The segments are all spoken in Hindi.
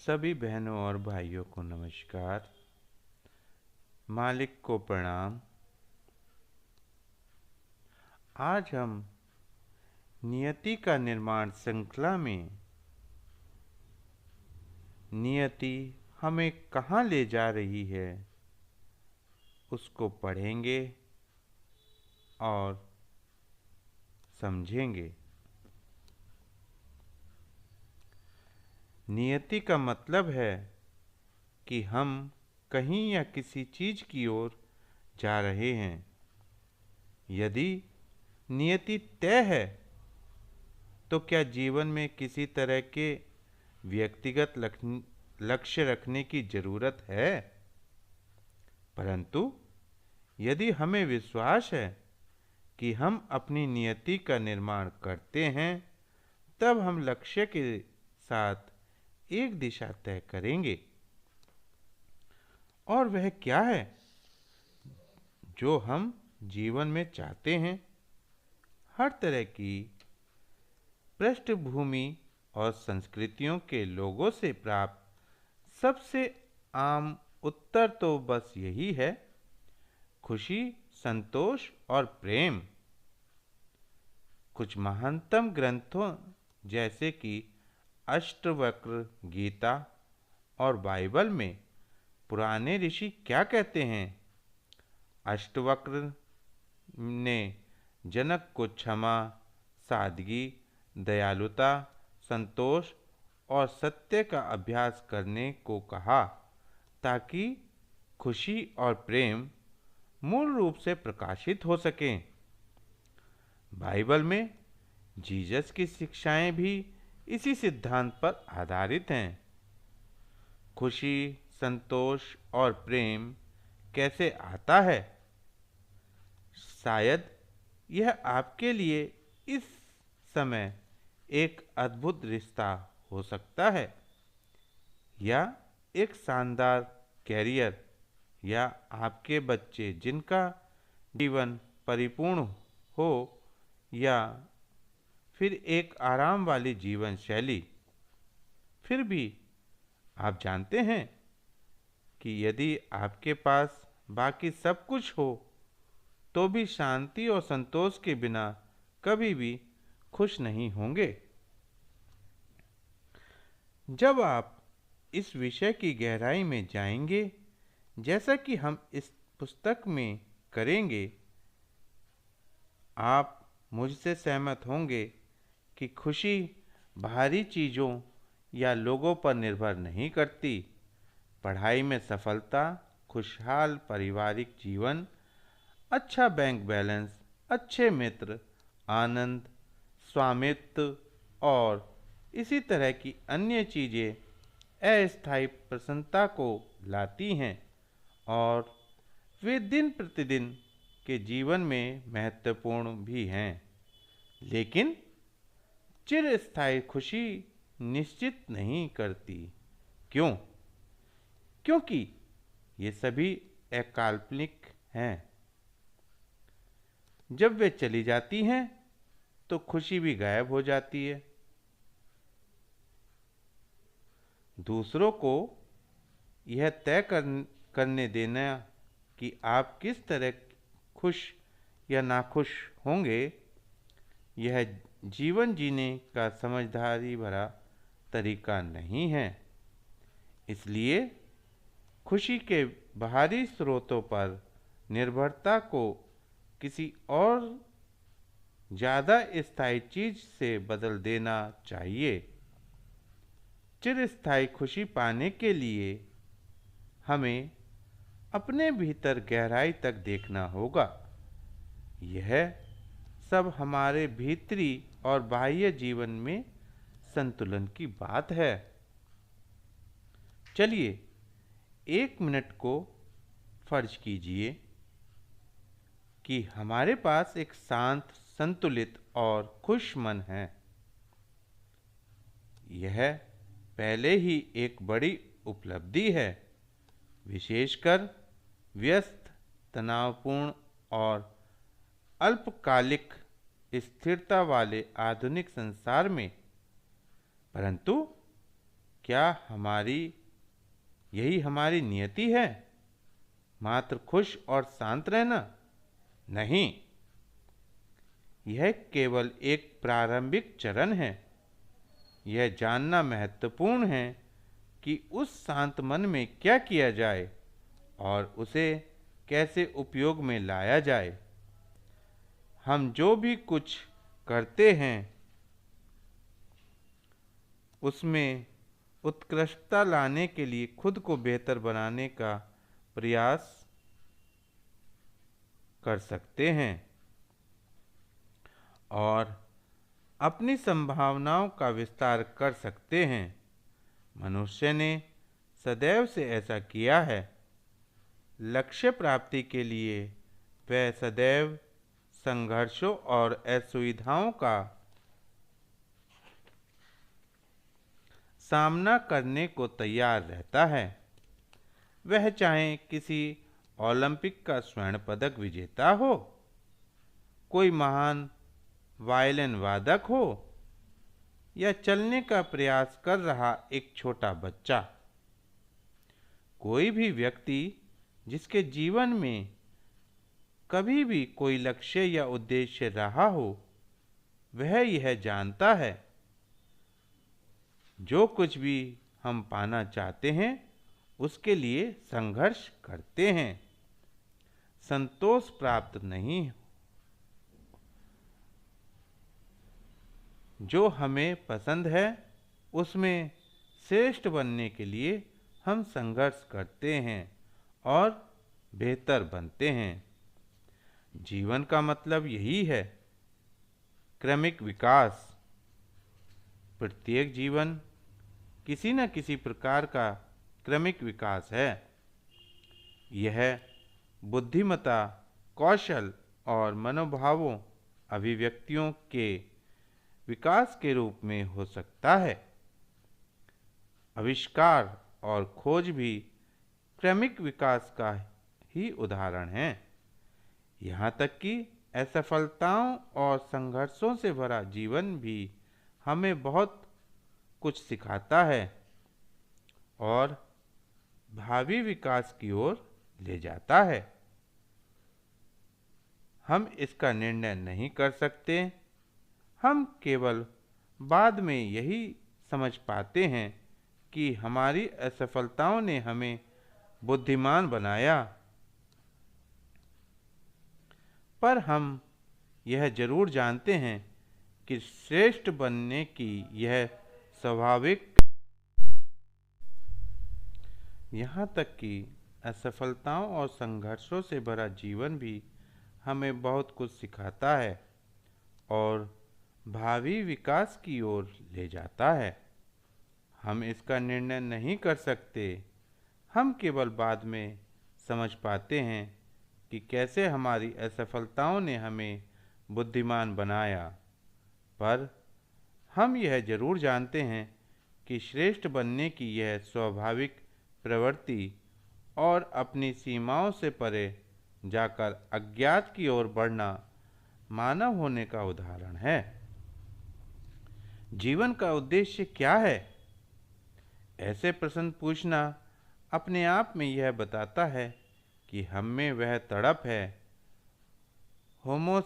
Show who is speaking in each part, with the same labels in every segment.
Speaker 1: सभी बहनों और भाइयों को नमस्कार। मालिक को प्रणाम। आज हम नियति का निर्माण श्रृंखला में नियति हमें कहाँ ले जा रही है उसको पढ़ेंगे और समझेंगे। नियति का मतलब है कि हम कहीं या किसी चीज़ की ओर जा रहे हैं। यदि नियति तय है तो क्या जीवन में किसी तरह के व्यक्तिगत लक्ष्य रखने की जरूरत है? परंतु यदि हमें विश्वास है कि हम अपनी नियति का निर्माण करते हैं, तब हम लक्ष्य के साथ एक दिशा तय करेंगे। और वह क्या है जो हम जीवन में चाहते हैं? हर तरह की पृष्ठभूमि और संस्कृतियों के लोगों से प्राप्त सबसे आम उत्तर तो बस यही है: खुशी, संतोष और प्रेम। कुछ महानतम ग्रंथों जैसे कि अष्टवक्र, गीता और बाइबल में पुराने ऋषि क्या कहते हैं? अष्टवक्र ने जनक को क्षमा, सादगी, दयालुता, संतोष और सत्य का अभ्यास करने को कहा, ताकि खुशी और प्रेम मूल रूप से प्रकाशित हो सकें। बाइबल में जीसस की शिक्षाएं भी इसी सिद्धांत पर आधारित हैं। खुशी, संतोष और प्रेम कैसे आता है? शायद यह आपके लिए इस समय एक अद्भुत रिश्ता हो सकता है, या एक शानदार कैरियर, या आपके बच्चे जिनका जीवन परिपूर्ण हो, या फिर एक आराम वाली जीवन शैली। फिर भी आप जानते हैं कि यदि आपके पास बाकी सब कुछ हो तो भी शांति और संतोष के बिना कभी भी खुश नहीं होंगे। जब आप इस विषय की गहराई में जाएंगे, जैसा कि हम इस पुस्तक में करेंगे, आप मुझसे सहमत होंगे कि खुशी बाहरी चीज़ों या लोगों पर निर्भर नहीं करती। पढ़ाई में सफलता, खुशहाल पारिवारिक जीवन, अच्छा बैंक बैलेंस, अच्छे मित्र, आनंद, स्वामित्व और इसी तरह की अन्य चीज़ें अस्थायी प्रसन्नता को लाती हैं, और वे दिन प्रतिदिन के जीवन में महत्वपूर्ण भी हैं। लेकिन चिरस्थायी खुशी निश्चित नहीं करती। क्यों? क्योंकि ये सभी अकाल्पनिक हैं। जब वे चली जाती हैं तो खुशी भी गायब हो जाती है। दूसरों को यह तय करने देना कि आप किस तरह खुश या नाखुश होंगे, यह जीवन जीने का समझदारी भरा तरीका नहीं है। इसलिए खुशी के बाहरी स्रोतों पर निर्भरता को किसी और ज़्यादा स्थायी चीज़ से बदल देना चाहिए। चिरस्थायी खुशी पाने के लिए हमें अपने भीतर गहराई तक देखना होगा। यह सब हमारे भीतरी और बाह्य जीवन में संतुलन की बात है। चलिए 1 मिनट को फर्ज कीजिए कि हमारे पास एक शांत, संतुलित और खुश मन है। यह पहले ही एक बड़ी उपलब्धि है, विशेषकर व्यस्त, तनावपूर्ण और अल्पकालिक स्थिरता वाले आधुनिक संसार में। परंतु क्या यही हमारी नियति है, मात्र खुश और शांत रहना? नहीं, यह केवल एक प्रारंभिक चरण है। यह जानना महत्वपूर्ण है कि उस शांत मन में क्या किया जाए और उसे कैसे उपयोग में लाया जाए। हम जो भी कुछ करते हैं उसमें उत्कृष्टता लाने के लिए खुद को बेहतर बनाने का प्रयास कर सकते हैं और अपनी संभावनाओं का विस्तार कर सकते हैं। मनुष्य ने सदैव से ऐसा किया है। लक्ष्य प्राप्ति के लिए वह सदैव संघर्षों और असुविधाओं का सामना करने को तैयार रहता है। वह चाहे किसी ओलंपिक का स्वर्ण पदक विजेता हो, कोई महान वायलिन वादक हो या चलने का प्रयास कर रहा एक छोटा बच्चा। कोई भी व्यक्ति जिसके जीवन में कभी भी कोई लक्ष्य या उद्देश्य रहा हो, वह यह जानता है जो कुछ भी हम पाना चाहते हैं उसके लिए संघर्ष करते हैं। संतोष प्राप्त नहीं, जो हमें पसंद है उसमें श्रेष्ठ बनने के लिए हम संघर्ष करते हैं और बेहतर बनते हैं। जीवन का मतलब यही है, क्रमिक विकास। प्रत्येक जीवन किसी न किसी प्रकार का क्रमिक विकास है। यह बुद्धिमत्ता, कौशल और मनोभावों अभिव्यक्तियों के विकास के रूप में हो सकता है। आविष्कार और खोज भी क्रमिक विकास का ही उदाहरण है। यहाँ तक कि असफलताओं और संघर्षों से भरा जीवन भी हमें बहुत कुछ सिखाता है और भावी विकास की ओर ले जाता है। हम इसका निर्णय नहीं कर सकते। हम केवल बाद में यही समझ पाते हैं कि हमारी असफलताओं ने हमें बुद्धिमान बनाया। पर हम यह जरूर जानते हैं कि श्रेष्ठ बनने की यह स्वाभाविक, यहाँ तक कि असफलताओं और संघर्षों से भरा जीवन भी हमें बहुत कुछ सिखाता है और भावी विकास की ओर ले जाता है। हम इसका निर्णय नहीं कर सकते। हम केवल बाद में समझ पाते हैं कि कैसे हमारी असफलताओं ने हमें बुद्धिमान बनाया। पर हम यह जरूर जानते हैं कि श्रेष्ठ बनने की यह स्वाभाविक प्रवृत्ति और अपनी सीमाओं से परे जाकर अज्ञात की ओर बढ़ना मानव होने का उदाहरण है। जीवन का उद्देश्य क्या है? ऐसे प्रश्न पूछना अपने आप में यह बताता है कि हम में वह तड़प है। होमो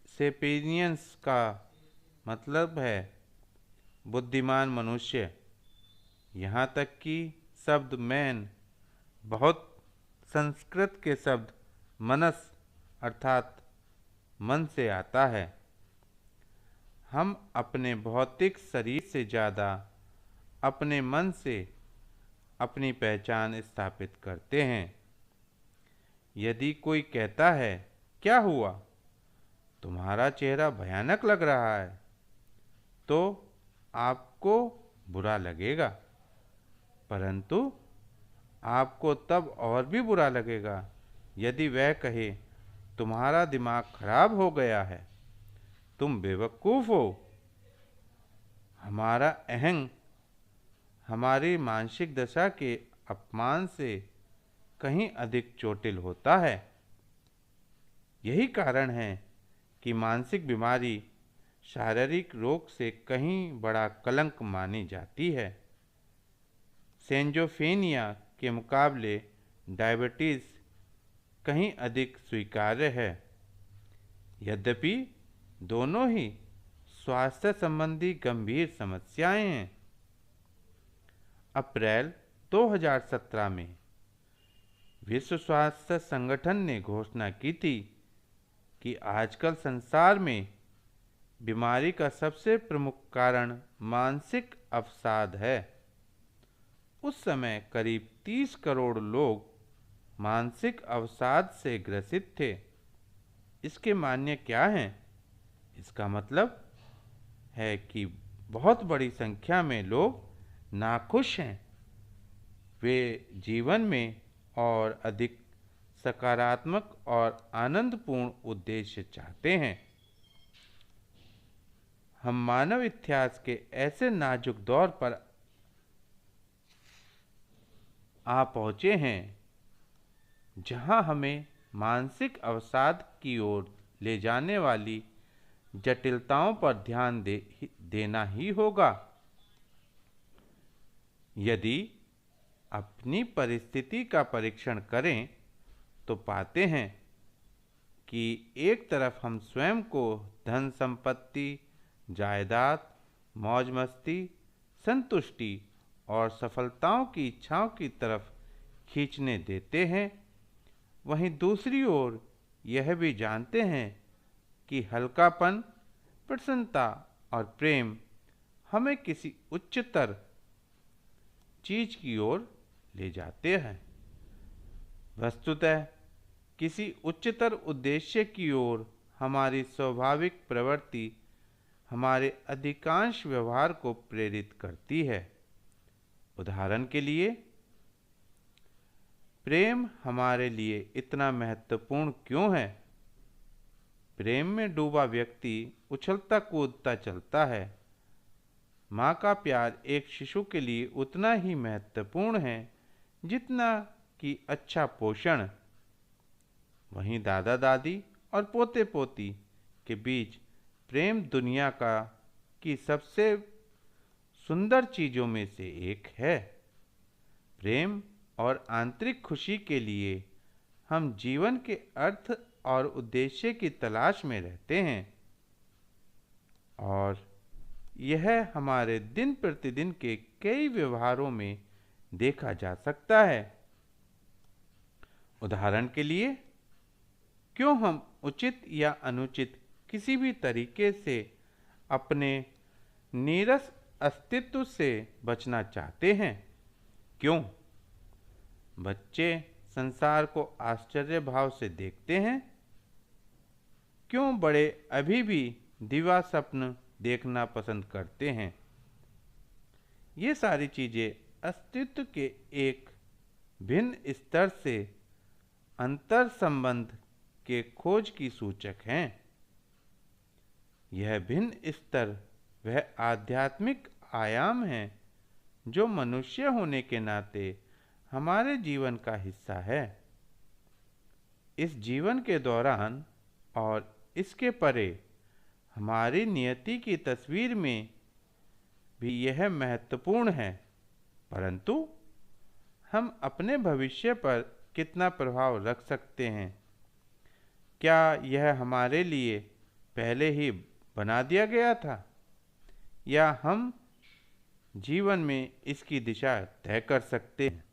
Speaker 1: सेपियंस का मतलब है बुद्धिमान मनुष्य। यहाँ तक कि शब्द मैन बहुत संस्कृत के शब्द मनस अर्थात मन से आता है। हम अपने भौतिक शरीर से ज़्यादा अपने मन से अपनी पहचान स्थापित करते हैं। यदि कोई कहता है, क्या हुआ, तुम्हारा चेहरा भयानक लग रहा है, तो आपको बुरा लगेगा। परंतु आपको तब और भी बुरा लगेगा यदि वह कहे, तुम्हारा दिमाग खराब हो गया है, तुम बेवकूफ़ हो। हमारा अहंग हमारी मानसिक दशा के अपमान से कहीं अधिक चोटिल होता है। यही कारण है कि मानसिक बीमारी शारीरिक रोग से कहीं बड़ा कलंक मानी जाती है। सेंजोफेनिया के मुकाबले डायबिटीज़ कहीं अधिक स्वीकार्य है। यद्यपि दोनों ही स्वास्थ्य संबंधी गंभीर समस्याएं हैं। अप्रैल 2017 में विश्व स्वास्थ्य संगठन ने घोषणा की थी कि आजकल संसार में बीमारी का सबसे प्रमुख कारण मानसिक अवसाद है। उस समय करीब 30 करोड़ लोग मानसिक अवसाद से ग्रसित थे। इसके मायने क्या हैं? इसका मतलब है कि बहुत बड़ी संख्या में लोग नाखुश हैं। वे जीवन में और अधिक सकारात्मक और आनंदपूर्ण उद्देश्य चाहते हैं। हम मानव इतिहास के ऐसे नाजुक दौर पर आ पहुँचे हैं जहां हमें मानसिक अवसाद की ओर ले जाने वाली जटिलताओं पर ध्यान देना ही होगा। यदि अपनी परिस्थिति का परीक्षण करें तो पाते हैं कि एक तरफ हम स्वयं को धन संपत्ति, जायदाद, मौज मस्ती, संतुष्टि और सफलताओं की इच्छाओं की तरफ खींचने देते हैं, वहीं दूसरी ओर यह भी जानते हैं कि हल्कापन, प्रसन्नता और प्रेम हमें किसी उच्चतर चीज की ओर ले जाते हैं। वस्तुतः किसी उच्चतर उद्देश्य की ओर हमारी स्वाभाविक प्रवृत्ति हमारे अधिकांश व्यवहार को प्रेरित करती है। उदाहरण के लिए, प्रेम हमारे लिए इतना महत्वपूर्ण क्यों है? प्रेम में डूबा व्यक्ति उछलता कूदता चलता है। माँ का प्यार एक शिशु के लिए उतना ही महत्वपूर्ण है जितना कि अच्छा पोषण। वहीं दादा दादी और पोते पोती के बीच प्रेम दुनिया की सबसे सुंदर चीज़ों में से एक है। प्रेम और आंतरिक खुशी के लिए हम जीवन के अर्थ और उद्देश्य की तलाश में रहते हैं, और यह हमारे दिन प्रतिदिन के कई व्यवहारों में देखा जा सकता है। उदाहरण के लिए, क्यों हम उचित या अनुचित किसी भी तरीके से अपने नीरस अस्तित्व से बचना चाहते हैं? क्यों बच्चे संसार को आश्चर्य भाव से देखते हैं? क्यों बड़े अभी भी दिवा स्वप्न देखना पसंद करते हैं? ये सारी चीज़ें अस्तित्व के एक भिन्न स्तर से अंतर संबंध के खोज की सूचक हैं। यह भिन्न स्तर वह आध्यात्मिक आयाम है जो मनुष्य होने के नाते हमारे जीवन का हिस्सा है। इस जीवन के दौरान और इसके परे हमारी नियति की तस्वीर में भी यह महत्वपूर्ण है, परंतु हम अपने भविष्य पर कितना प्रभाव रख सकते हैं? क्या यह हमारे लिए पहले ही बना दिया गया था, या हम जीवन में इसकी दिशा तय कर सकते हैं?